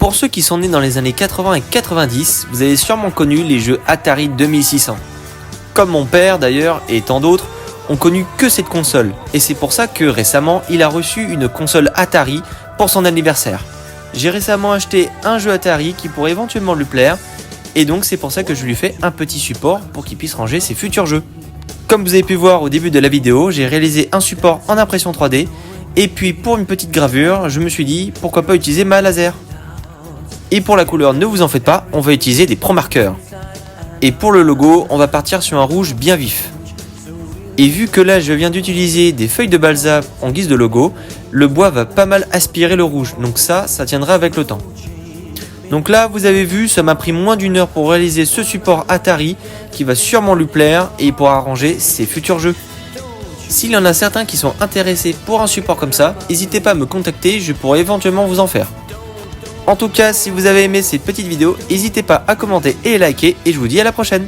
Pour ceux qui sont nés dans les années 80 et 90, vous avez sûrement connu les jeux Atari 2600. Comme mon père d'ailleurs et tant d'autres, ont connu que cette console, et c'est pour ça que récemment il a reçu une console Atari pour son anniversaire. J'ai récemment acheté un jeu Atari qui pourrait éventuellement lui plaire, et donc c'est pour ça que je lui fais un petit support pour qu'il puisse ranger ses futurs jeux. Comme vous avez pu voir au début de la vidéo, j'ai réalisé un support en impression 3D, et puis pour une petite gravure, je me suis dit pourquoi pas utiliser ma laser. Et pour la couleur, ne vous en faites pas, on va utiliser des Pro Markers. Et pour le logo, on va partir sur un rouge bien vif. Et vu que là je viens d'utiliser des feuilles de balsa en guise de logo, le bois va pas mal aspirer le rouge, donc ça tiendra avec le temps. Donc là vous avez vu, ça m'a pris moins d'1 heure pour réaliser ce support Atari qui va sûrement lui plaire et il pourra ranger ses futurs jeux. S'il y en a certains qui sont intéressés pour un support comme ça, n'hésitez pas à me contacter, je pourrais éventuellement vous en faire. En tout cas, si vous avez aimé cette petite vidéo, n'hésitez pas à commenter et liker et je vous dis à la prochaine.